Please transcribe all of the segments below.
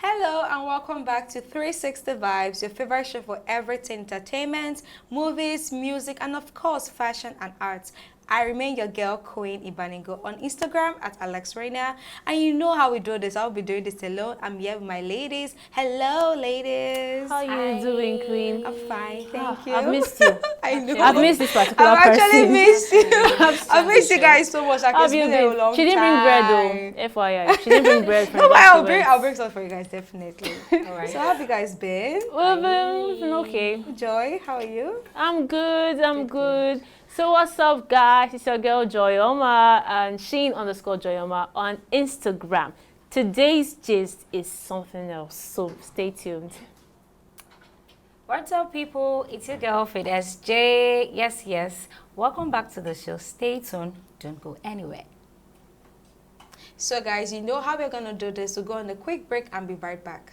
Hello and welcome back to 360 Vibes, your favorite show for everything entertainment, movies, music, and of course, fashion and arts. I remain your girl, Queen Ibaningo, on Instagram at Alex Rainer. And you know how we do this. I'll be doing this alone. I'm here with my ladies. Hello, ladies. How you doing, Queen? I'm fine, thank you. I've missed you. I know. I've missed this particular I've person. actually missed you. I've missed you guys so much. Like, How it's have you been a been? long She didn't bring bread, though. FYI. She didn't bring bread for No, the but restaurant. I'll bring some for you guys, definitely. All right. So how have you guys been? Well, we've been okay. Joy, how are you? I'm good. I'm good. So what's up, guys? It's your girl Joyoma and Sheen_Joyoma on Instagram. Today's gist is something else, so stay tuned. What's up, people? It's your girl, SJ. Yes. Welcome back to the show. Stay tuned. Don't go anywhere. So, guys, you know how we're going to do this. We'll go on a quick break and be right back.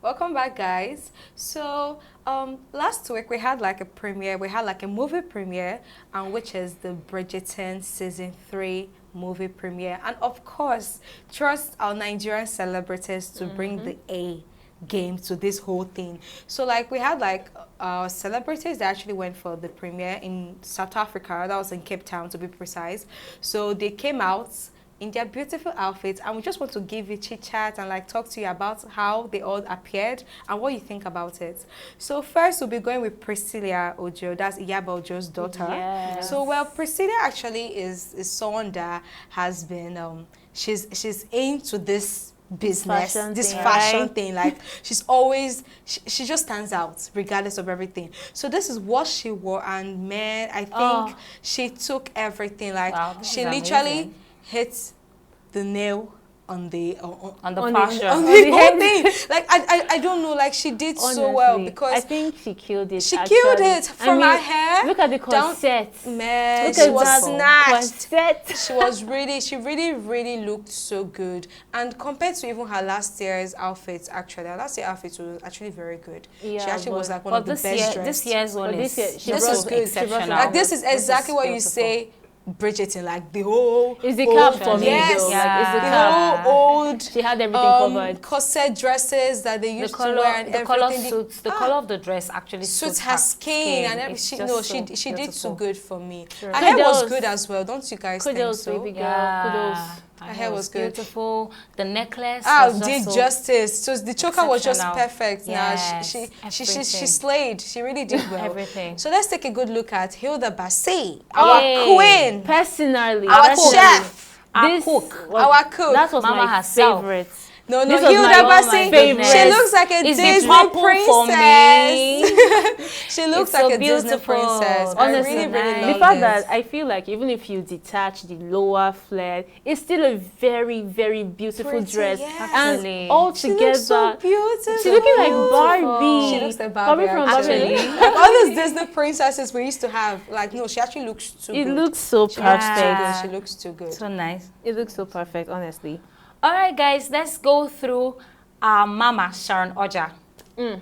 Welcome back, guys. So last week we had like a premiere, we had like a movie premiere, and which is the Bridgerton season 3 movie premiere. And of course, trust our Nigerian celebrities to bring the A game to this whole thing. So like we had like celebrities that actually went for the premiere in South Africa, that was in Cape Town to be precise. So they came out in their beautiful outfits, and we just want to give you chit chat and like talk to you about how they all appeared and what you think about it. So first we'll be going with Priscilla Ojo, that's Iyaba Ojo's daughter. Yes. So well, Priscilla actually is someone that has been she's into this business, this fashion thing. Like she's always she just stands out regardless of everything. So this is what she wore, and man, I think she took everything. Like she literally hit the nail on the fashion. on the whole thing. Like I don't know, like she did so well, because I think she killed it. She killed it from her hair. Look at the corset. Man, look she at was that snatched. Corset. She really looked so good. And compared to even her last year's outfits, actually, her last year's outfit was actually very good. Yeah, she actually was like one of the best dressed. This year's one this is good. exceptional. Like this is exactly what you say. Bridgerton, like the whole It's the cap for me, yes, though. Like, it's the the cap. whole old She had everything covered. corset dresses that they used to wear, and the everything. color suits, the color of the dress actually suits her skin, and everything. She did so good for me. Her hair was good as well, don't you guys think so? Baby girl. Kudos. Her hair was good. Beautiful. The necklace did justice. So the choker was just perfect. Yes, She slayed. She really did well. Everything. So let's take a good look at Hilda Bassi, our queen, Personally, our chef, our cook. That was Mama my herself. favorite. No, This was Hilda my Bassi, favorite. she looks like a It's the Disney purple princess. for me. She looks It's like so a Disney beautiful. princess. Honestly, I really the love fact this. that I feel like even if you detach the lower flare, it's still a very, very beautiful Pretty, dress. yes. Actually. And all She together, looks so beautiful. she's looking like Barbie. She looks like Barbie, Barbie from actually. Barbie. Like all those Disney princesses we used to have. Like, no, she actually looks too It good. looks so She looks too perfect. good. She looks too good. So nice. It looks so perfect, honestly. All right, guys, let's go through our mama Sharon Oja. Sharon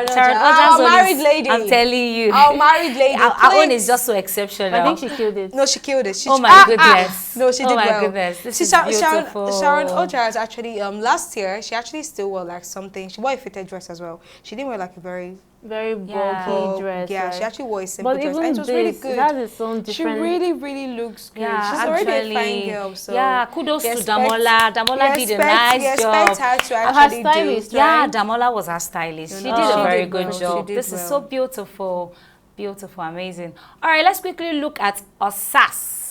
Sharon Oja, Oja's our own married is- lady. I'm telling you. Our married lady. Our own Please. is just so exceptional. I think she killed it. No, she killed it. She Oh my goodness. No, she Oh did my well. goodness. This See, is Sharon beautiful. Oja is actually last year she actually still wore like something. She wore a fitted dress as well. She didn't wear like a very Bulky bulky dress. Yeah, right? she actually wore a simple But dress, even and it was this, really it good. has its own She different. really looks good. Yeah, She's already a fine girl. So yeah, kudos we to expect- Damola. Damola we did a expect- we nice expect job. her to Her actually stylist, do. Yeah, right? Damola was our stylist. She No, did she a very did good well. job. She did This is well. so beautiful. Beautiful, amazing. All right, let's quickly look at Osas.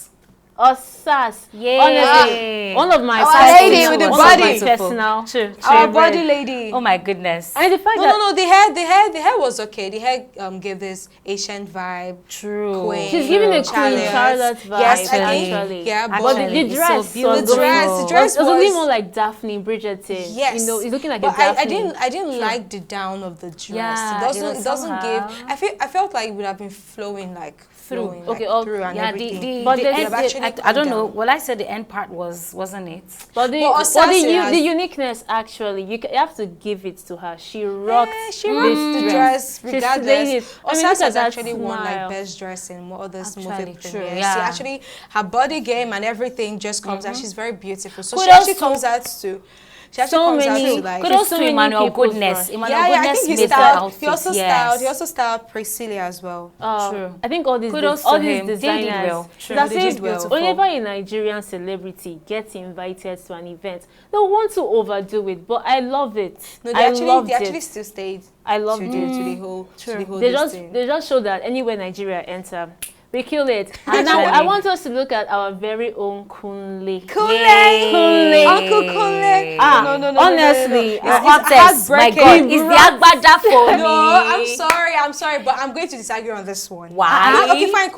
Osas. Yay. Honestly, one of my Our lady with the body. personal. True. Our body lady. Oh my goodness. And the fact No, the hair was okay. The hair gave this Asian vibe. True. Queen. she's giving a Queen Charlotte. Charlotte vibe. Yes, I actually. think. Yeah, But but the dress, so was beautiful. the dress it was looking was- more like Daphne Bridgerton. Yes, you know, it's looking like but a Daphne. I didn't like the down of the dress. Yeah, it doesn't give. somehow. I felt like it would have been flowing like Through. Okay, through and Yeah, everything. But the there's- end, They've actually I don't come know. down. Well, I said the end part wasn't it? But the, But but Osasi has- the uniqueness actually, you have to give it to her. She rocked She this rocked the dress She regardless. slayed it. I mean, look Osas at has that actually won like smile. best dress in what others movie Actually, true, premieres. yeah. She actually, her body game and everything just comes out. She's very beautiful. So she Kudos actually to- comes out to. She actually So comes many- out to like. Kudos so to many Emmanuel people's Goodness. rush. Emmanuel Yeah, I Goodness think he made that styled. outfit. He also yes. styled. He also styled Priscilla as well. True. I think all these Kudos all to these him. They did designers. well. True. That They says did well. whenever a Nigerian celebrity gets invited to an event, they want to overdo it. But I love it. No, I loved they actually it. still stayed. I loved to it. to the whole. To the whole They this just thing. they just show that anywhere Nigeria enter, we kill it. And now I Actually. want us to look at our very own Kunle. Kunle! Uncle Kunle! No. Honestly, It's Hottest, my heartbreaking. God, is the Agbada for me? No, I'm sorry, but I'm going to disagree on this one. Why? Okay, fine.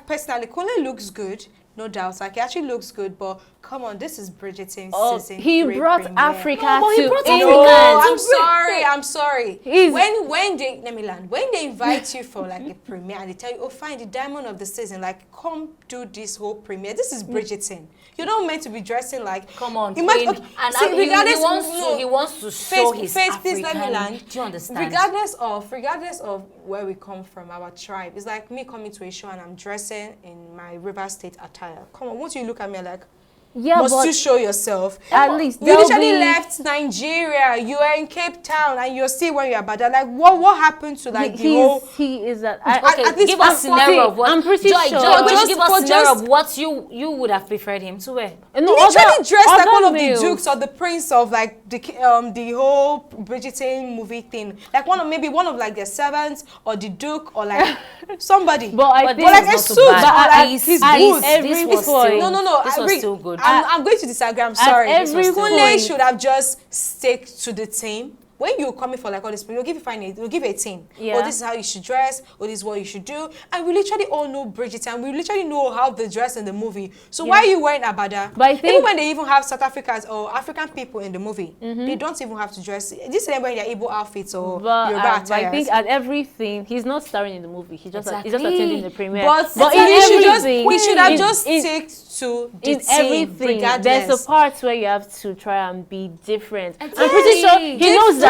Personally, Kunle looks good, no doubt. Like, he actually looks good, but come on, this is Bridgerton season he 3 brought premiere. Africa No, but he to brought England. Africa. I'm sorry. He's- When they let me land. When they invite you for like a premiere and they tell you, oh, fine, the diamond of the season, like come do this whole premiere. This is Bridgerton. You're not meant to be dressing like. Come on, You might, Queen. okay, And see, regardless, he wants to show his please let me African- land. Do you understand? Regardless of where we come from, our tribe, it's like me coming to a show and I'm dressing in my River State attire. Come on, won't you look at me like, Yeah, must but you show yourself? at least You there'll literally be- left Nigeria. You are in Cape Town, and you're still where you are. But like, what happened to like the whole? he is that. Okay, at least give us I'm scenario of what. I'm pretty Joy, sure. Joy, For will you just- give for us scenario just- of what you would have preferred him to wear. No, He literally other- dressed like other one of males. the dukes or the prince of like the whole Bridgerton movie thing. Like maybe one of like their servants or the duke or like somebody. But I think like a was not too suit, bad. but like This- his this- boots. every this was point. still- No. This was still good. I'm going to disagree. I'm sorry. every Kunle point. should have just stick to the team. When you're coming for like all this, we'll give you we'll give you a team. Yeah. Oh, this is how you should dress. Or this is what you should do. And we literally all know Bridgerton. We literally know how they dress in the movie. So why are you wearing abada? But I think- even when they even have South Africans or African people in the movie, they don't even have to dress. This is them wearing their Igbo outfits or But Yoruba I attires. think at everything, he's not starring in the movie. He's just he's just Exactly. attending the premiere. But in everything, we should have in- just in- stick to the in team, everything, regardless. there's a part where you have to try and be different. I'm Exactly. pretty sure he knows that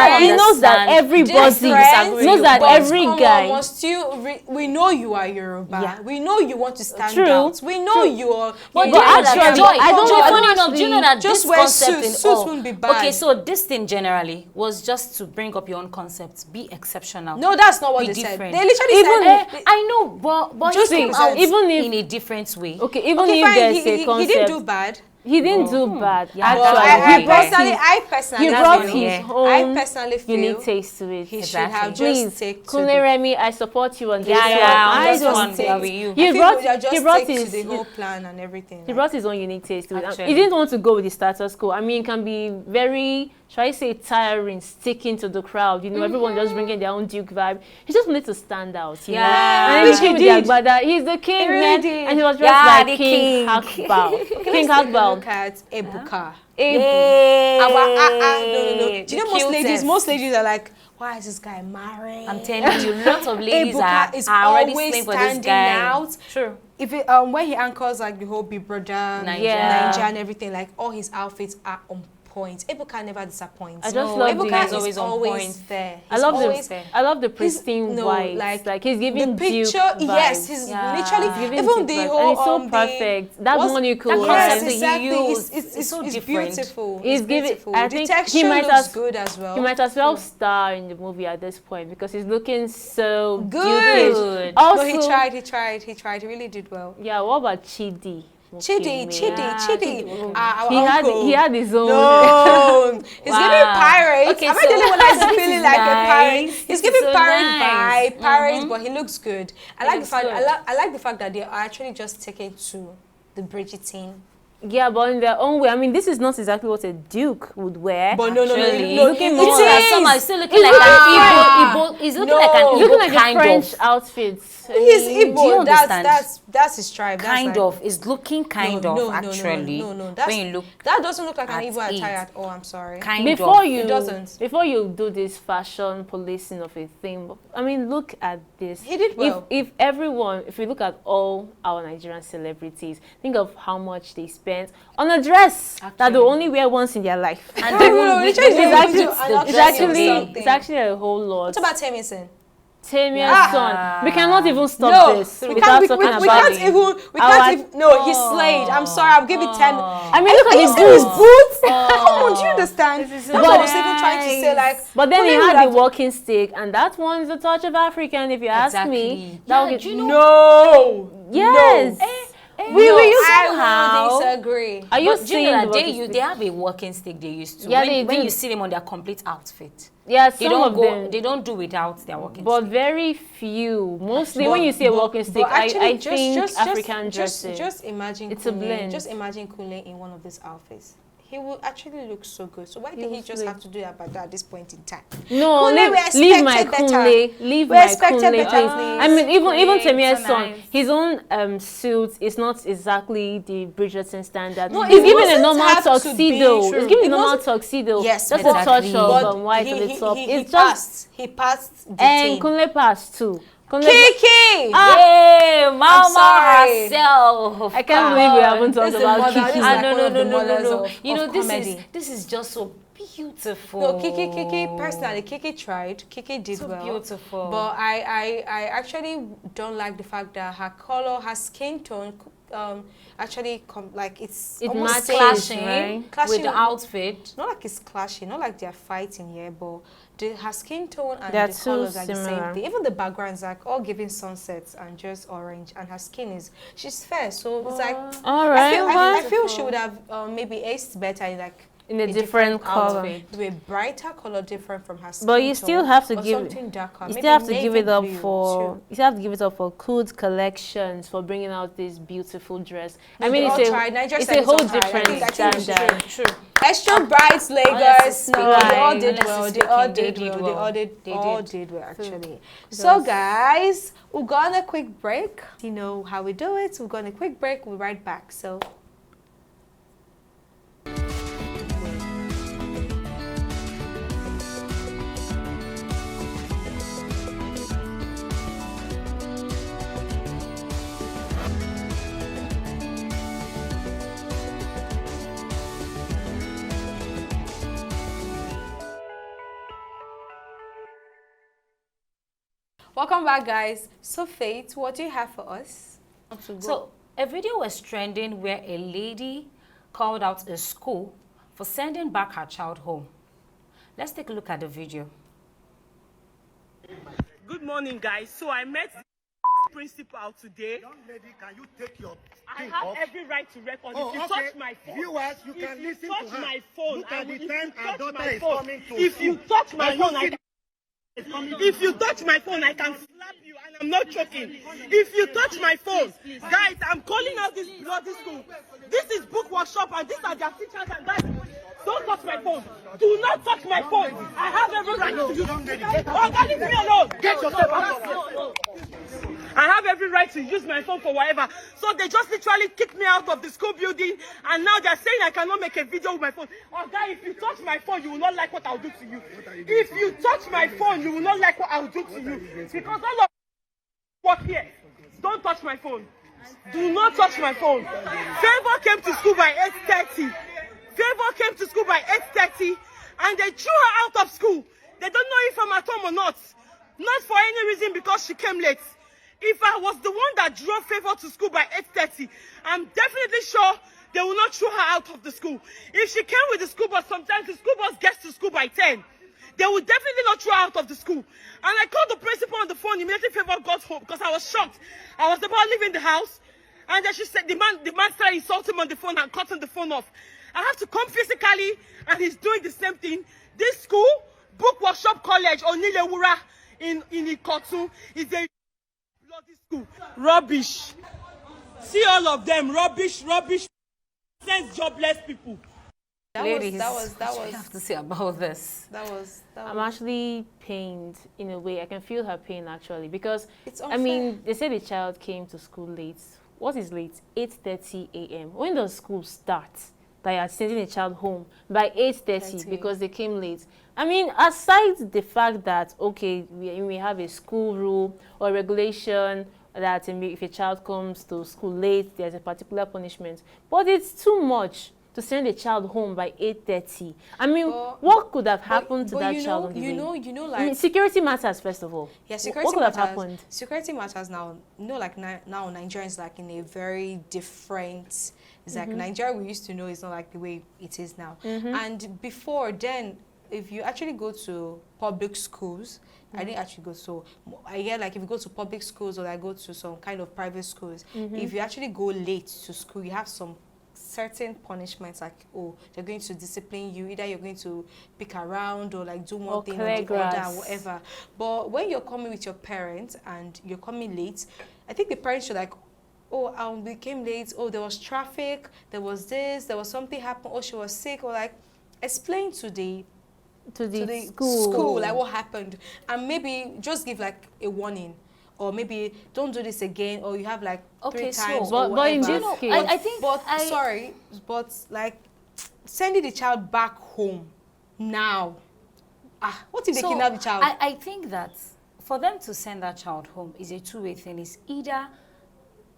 everybody Different, knows that but every come guy. on, must you we know you are Yoruba. Yeah. We know you want to stand True. out. We know you're. But you're do you know actually, that, Joy, I don't Joy, know, funny enough, do you know that just this wear concept suits. in Suits all? won't be bad. Okay, so this thing generally was just to bring up your own concepts. Be exceptional. No, that's not what Be they said. different. They literally Even said. I know, but Just just came represent. out Even if- in a different way. Okay, even Okay, if fine. there's a He concept, didn't do bad. he didn't do bad. Yeah, But Actually, that's he brought his, I personally he That's brought really- his yeah. own I personally feel unique taste to it. he should Exactly. have just Please, stick to Kunle the Remy, I support you on this Yeah, one. yeah, on I this don't one, think- yeah, with you. He I feel brought we should just he brought stick his to the whole plan and everything. he brought his own unique taste to it. Actually. He didn't want to go with the status quo. I mean, it can be very, shall I say, tiring, sticking to the crowd. You know, everyone just bringing their own Duke vibe. He just wanted to stand out. You know? Yeah. And Which then he he came with did. the Agbada. He's the king, He really man. did. And he was dressed Yeah, like the King king. Hakbal. King Let's take a Hakbal. look at Ebuka. Yay. No. Do you know The most ladies are like, why is this guy married? I'm telling you, lots of ladies Ebuka is are already always slaying for this standing guy. out. True. If it, when he anchors like the whole Big Brother, Yeah. Niger and everything, like all his outfits are on point. Ebuka never disappoints. I just love Ebuka the- is always on always point. there. I He's love always the I love the pristine no, vibes. Like he's giving the picture. Duke Yes, vibes. he's Yeah. literally He's giving even Duke the vibes. whole And it's so the- perfect. That what's- monocle. that Yes, concept that exactly. you use It's is so different. beautiful. He's It's giving. beautiful. I The think texture he might looks as good as well. he might as well star in the movie at this point because he's looking so Good. Dukish. Good. Also, No, he tried. He really did well. Yeah. What about Chidi? Chidi. He had his own. No, he's giving pirate. Okay, Am I the only one that's feeling like a pirate? nice. He's giving So pirate nice. vibe, pirate, but he looks good. I like the looks fact. good. I like the fact that they are actually just taking to the Bridgerton. Yeah, but in their own way. I mean, this is not exactly what a duke would wear. But no, looking it more is. like Somehow he's still looking like Ah. an Igbo. He's looking No. like an He's looking Igbo like a kind French of. outfit. He's Do you Igbo. understand? That's his tribe. That's Kind like, of. It's looking kind of actually. No. When you look That doesn't look like an at Igbo it. attire at all. I'm sorry. kind Before of. you, It doesn't. Before you do this fashion policing of a thing, I mean, look at this. He did well. If we look at all our Nigerian celebrities, think of how much they spent on a dress that they only wear once in their life. And they won't It's reach actually- the It's actually a whole lot. What about Temison? Tamia's son. We cannot even stop No, this we without can't. talking We about can't it. even. No, he slayed. I'm sorry. I'll give it 10. I mean, look at Are you his seeing his boots. boots? Come on, do you understand? This is so That's what I was nice. even trying to say. Like, But then he women would had the have- walking stick, and that one is a touch of African, if you ask me. Exactly. That Yeah, would get do you know- No. Yes. No. We will use I somehow. will disagree. Are you But do you seeing know the that walking stick? they have a walking stick they used to. Yeah, when, they when do. you see them on their complete outfit. Yeah, They some don't of go. them. They don't do without their walking But stick. very few. Mostly But- when you see a but- walking stick, but actually, I think African dressing. Just imagine. It's a Kunle, blend. Just imagine Kunle in one of these outfits. He will actually look so good. So why did will he just slay. have to do that at this point in time? No, Kunle, we leave my expected better. Kunle. Leave We my expected Kunle, better, please. please. I mean, even Kunle, Temia's so son, nice. his own suit is not exactly the Bridgerton standard. No, He's it given a doesn't normal have to be tuxedo. true. He's given It a normal wasn't- tuxedo. Yes, just exactly. a touch of But white at the top. he It's just passed. He passed the and thing. Kunle passed too. Kunle Kiki! Hey, Mama sorry. herself. I can't believe we haven't talked This is about mother- Kiki. this is Ah, like no, one no, of no, the no, no, mothers no. of- You know, of this comedy. is just so beautiful. No, Kiki personally, Kiki tried. Kiki did So well. beautiful. But I actually don't like the fact that her color, her skin tone, actually like it's It almost matches, clashing, right? Clashing with the outfit. Not like it's clashing, not like they're fighting here, but her skin tone and They're the too colors are the similar. same thing. Even the backgrounds like all giving sunsets and just orange, and her skin she's fair, so it's like All right. I feel she would have maybe aced better in a different color. outfit, with a brighter color different from her skin But you tone, still have to or give something darker. You maybe still have to give navy it up blue for too. you still have to give it up for Cool's collections for bringing out this beautiful dress. I No, mean, they all it's tried. Nigeria a said whole all tried. different I think it's standard. True. Extra bright Lagos. Honestly No, they all speaking, did honestly well. They speaking, all they did did well. well. They all did. They all did. did well actually. So guys, we're going on a quick break. You know how we do it. We're going on a quick break. We'll be right back. So. Welcome back, guys. So, Faith, what do you have for us? So, a video was trending where a lady called out a school for sending back her child home. Let's take a look at the video. Good morning, guys. So I met the principal today. Young lady, can you take your I thing have off? every right to record. Oh, If you okay. touch my phone, Viewers, you if can you listen touch to her. my phone, Look I at the will- if time you our touch daughter my is phone, coming to if you school. touch my Can you phone, see if you touch my phone, I can slap you, and I'm not joking. If you touch my phone, guys, I'm calling out this bloody school. This is book workshop, and these are their teachers and guys. Don't touch my phone. Do not touch my phone. I have every right to use it. Oh, leave me alone. Get yourself out of here. I have every right to use my phone for whatever. So they just literally kicked me out of the school building, and now they're saying I cannot make a video with my phone. Oh, guy, if you touch my phone, you will not like what I'll do to you. If you touch my phone, you will not like what I'll do to you. Because all of work here, don't touch my phone. Do not touch my phone. Favor came to school by 8:30. Favor came to school by 8:30, and they threw her out of school. They don't know if I'm at home or not. Not for any reason, because she came late. If I was the one that drove Favor to school by 8:30, I'm definitely sure they will not throw her out of the school. If she came with the school bus, sometimes the school bus gets to school by 10. They will definitely not throw her out of the school. And I called the principal on the phone immediately Favor got home, because I was shocked. I was about leaving the house. And then she said, the man started insulting him on the phone and cutting the phone off. I have to come physically, and he's doing the same thing. This school, Book Workshop College, Onilewura in Ikotu, is a bloody school. Rubbish. See all of them, rubbish, sends jobless people. Ladies, that what do you was have to say about this? I'm actually pained in a way. I can feel her pain actually because It's I mean they say the child came to school late. What is late? 8:30 a.m. When does school start? That you are sending a child home by 8:30 because they came late. I mean, aside the fact that okay, we have a school rule or regulation that if a child comes to school late, there's a particular punishment, but it's too much to send a child home by 8:30. I mean, what could have happened to that child on the way? You know, like I mean, security matters first of all. yeah, security what could matters. have happened? Security matters now. You know, like now Nigeria is like in a very different. It's like Nigeria we used to know is not like the way it is now. And before then, if you actually go to public schools, I didn't actually go. So I hear like if you go to public schools or like go to some kind of private schools, if you actually go late to school, you have some certain punishments like they're going to discipline you, either you're going to pick around or like do one thing or the other or whatever. But when you're coming with your parents and you're coming late, I think the parents should like, we came late, there was traffic, there was this, there was something happened, she was sick, or like explain to the school like what happened, and maybe just give like a warning, or maybe don't do this again, or you have like 3 times. But in this case, I think. But like sending the child back home now. What if they kidnap the child? I think that for them to send that child home is a two-way thing. It's either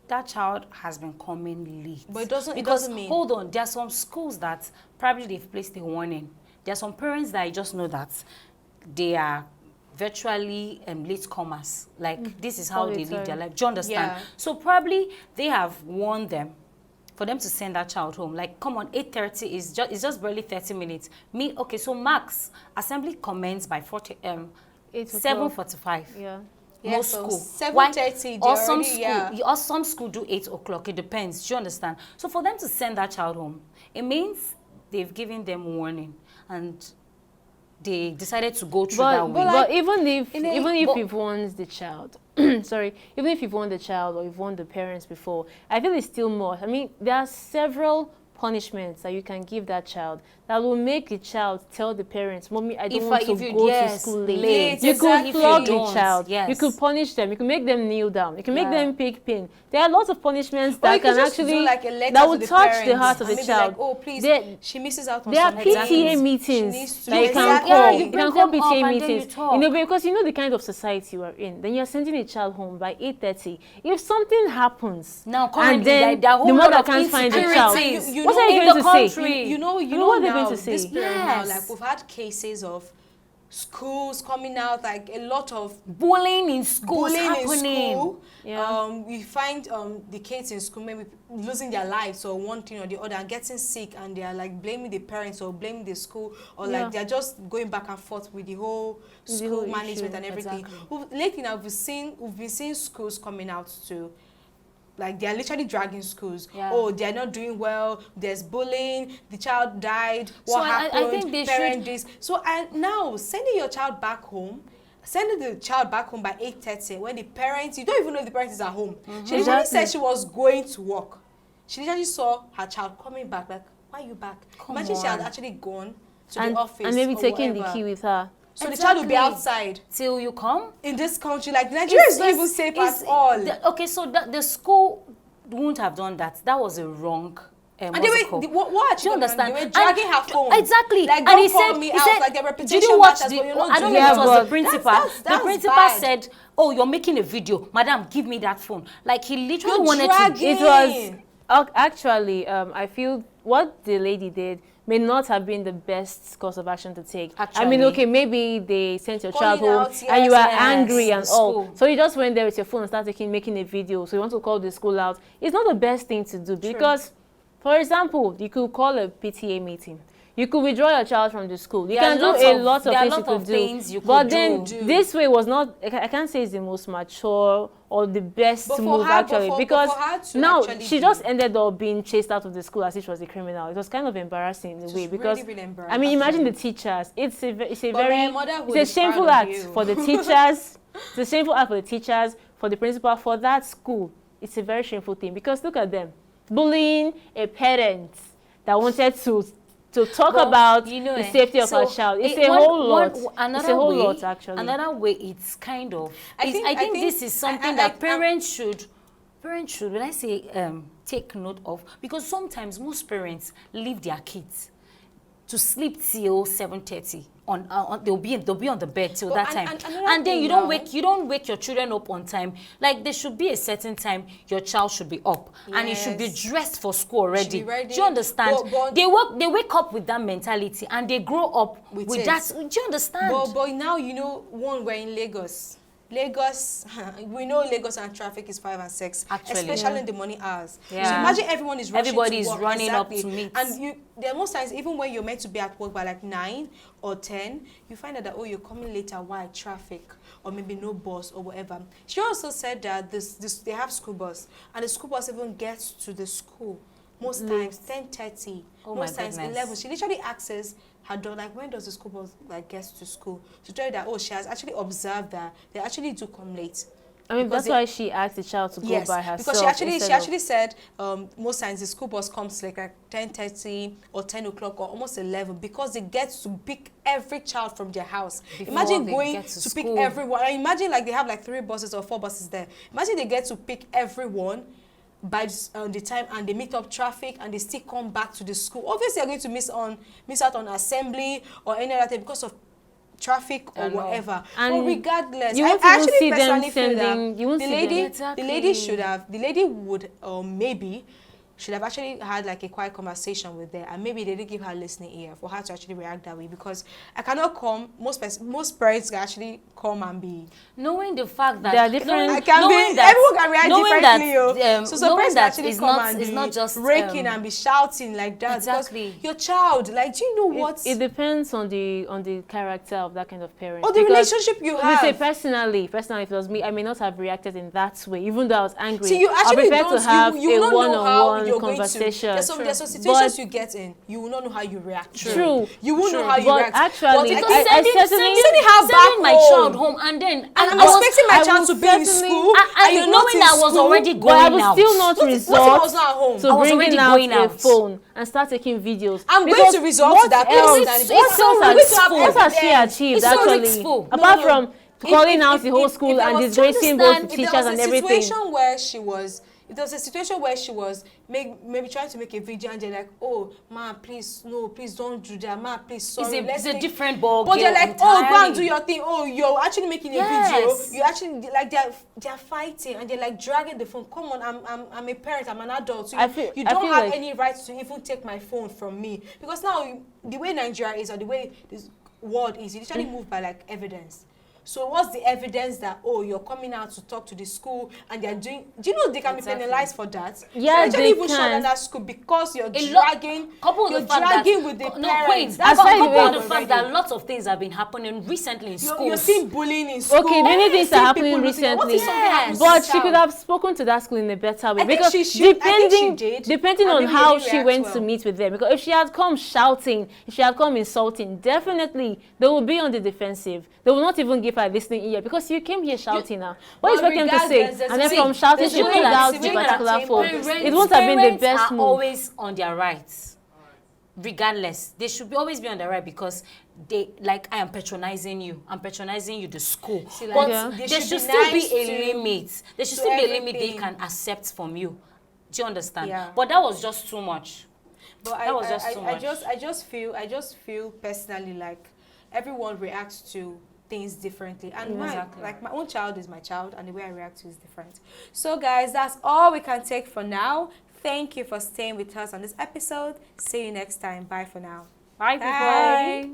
that child has been coming late. But it doesn't mean. Hold on, there are some schools that probably they've placed a warning. There are some parents that I just know that they are virtually late comers. Like this is how they live their life. Do you understand? Yeah. So probably they have warned them for them to send that child home. Like, come on, 8:30 is just barely 30 minutes. Okay, so max assembly commence by 7:45. Yeah. Most so school 7:30 or some school do 8 o'clock. It depends. Do you understand? So for them to send that child home, it means they've given them warning and they decided to go through that way. But even if you've warned the child, sorry, even if you've warned the child or you've warned the parents before, I feel it's still more. I mean, there are several punishments that you can give that child that will make the child tell the parents, "Mommy, I don't want to go to school late." You could flog the child. Yes. You could punish them. You can make them kneel down. You can make them pick pin. There are lots of punishments that can actually like a letter that to will the touch parents, the heart of the maybe child. Like, please, she misses out on there are something. PTA meetings that you can Exactly. call. Yeah, You can call bring them PTA up and then meetings. you talk. You know, because you know the kind of society you are in. Then you're sending a child home by 8:30. If something happens, Now, and currently, then there are a whole the lot mother of can't find the child, insecurities. what are you in going the to say? country. You know what they're now, going to say. this period now, Yes. like we've had cases of schools coming out, like a lot of Bullying in schools bullying happening. in school. Yeah. We find the kids in school maybe losing their lives or one thing or the other and getting sick, and they are like blaming the parents or blaming the school, or like they're just going back and forth with the whole school management and everything. Exactly. Lately now we've been seeing schools coming out to, like, they are literally dragging schools. Yeah. They are not doing well. There's bullying. The child died. So What happened? I think they Parent should. this. So now sending your child back home, sending the child back home by 8:30 when the parents, you don't even know if the parent is at home. She literally said she was going to work. She literally saw her child coming back. Like, why are you back? Imagine she had actually gone to the office and maybe or taking whatever. the key with her. So the child will be outside Till you come. in this country. Like, Nigeria is not even safe at all. Okay, so the school wouldn't have done that. That was a wrong. And they were, what? Do you understand? They were dragging her phone. Exactly. Like, And don't he call said, me he out. said, Like, their reputation did you watch matters, the? but you're not I don't know doing if it was it. the principal. That's The principal bad. said, "Oh, you're making a video, madam. Give me that phone." Like he literally You're wanted dragging. to. It was actually I feel what the lady did may not have been the best course of action to take. I mean, Actually. okay, maybe they sent your child Calling home out, and you yes, are angry and the all. school. So you just went there with your phone and started making a video. So you want to call the school out. It's not the best thing to do because, for example, you could call a PTA meeting. You could withdraw your child from the school. You There can do a lot of things you could do. But then this way was not, I can't say it's the most mature or the best move actually, because now she just ended up being chased out of the school as if she was a criminal. It was kind of embarrassing in a way, because really I mean, imagine the teachers. It's a shameful act for the teachers. It's a shameful act for the teachers, for the principal, for that school. It's a very shameful thing, because look at them bullying a parent that wanted to talk about the safety of our child. It's a whole lot. It's a whole lot, actually. Another way, it's kind of. I think this is something that parents should, when I say take note of, because sometimes most parents leave their kids to sleep till 7:30. They'll be on the bed till that time, and then you don't wake your children up on time. Like, there should be a certain time your child should be up, and you should be dressed for school already. Do you understand? They wake up with that mentality, and they grow up with that. Do you understand? But now, you know, we're in Lagos. We know Lagos and traffic is 5 and 6, actually, especially in the morning hours. Yeah. So imagine everyone is rushing Everybody to work. is running up to meet. And there are most times, even when you're meant to be at work by like 9 or 10, you find out that, oh, you're coming later, why? Traffic, or maybe no bus or whatever. She also said that they have school bus, and the school bus even gets to the school most times 10:30, most times 11. She literally asks her daughter, like, when does the school bus like gets to school, to tell you that, oh, she has actually observed that they actually do come late. I mean, that's why she asked the child to go by herself. Because she actually said most times the school bus comes like 10:30 or 10 o'clock or almost 11, because they get to pick every child from their house. Imagine going to pick everyone. Imagine like they have like 3 buses or 4 buses there. Imagine they get to pick everyone by the time, and they meet up traffic, and they still come back to the school. Obviously, they're going to miss out on assembly or any other thing because of traffic or whatever. And but regardless, you won't even see them sending. You won't see them. The lady would maybe should have actually had like a quiet conversation with them, and maybe they didn't give her listening ear for her to actually react that way, because I cannot come, most parents can actually come and be knowing the fact that they are different. Everyone can react differently. So parents can actually come and be not just raking and be shouting like that. Exactly. Your child, like, do you know what? It depends on the character of that kind of parent. Or the relationship you have. Say personally, if it was me, I may not have reacted in that way, even though I was angry. See, you actually I prefer to have a one-on-one conversation. There's some situations you get in, you will not know how you react. True. You won't know how you react. Actually, sending my child home, and then I'm expecting my child to be in school, and you knowing that I was already going out. I will still not resort to bringing out a phone and start taking videos. I'm going to resort to that person. What has she achieved actually? Apart from calling out the whole school and disgracing both the teachers and everything. If there was a situation where she was maybe trying to make a video, and they're like, oh, ma, please, no, please don't do that, ma, please, sorry. It's a different ball game. But they're like, entirely. oh, go and do your thing. Oh, you're actually making a video. You actually, like, they're fighting, and they're like dragging the phone. Come on, I'm a parent, I'm an adult. So you don't have like any right to even take my phone from me. Because now, the way Nigeria is, or the way this world is, you literally move by like evidence. So what's the evidence that, oh, you're coming out to talk to the school and they're doing, do you know they can be penalized for that? Yeah, they even shut down that school because you're dragging with the parents. Couple the fact that lots of things have been happening recently in schools. You're seeing bullying in school. Okay, many things are happening recently. But she could have spoken to that school in a better way. Because depending on how she went to meet with them. Because if she had come shouting, if she had come insulting, definitely they will be on the defensive. They will not even give her listening ear, because you came here shouting now. What is expecting to say? And then from shouting, she pulled out the particular phone. It won't have been the best move. Parents are always on their rights, regardless. They should always be on their right, because they, like, I am patronizing you. I'm patronizing you, the school. See, like, but there should still be a limit. There should still be a limit they can accept from you. Do you understand? Yeah. But that was just too much. But I just feel personally like everyone reacts to things differently, and my own child is my child, and the way I react to is different. So guys, that's all we can take for now. Thank you for staying with us on this episode. See you next time. Bye for now. Bye.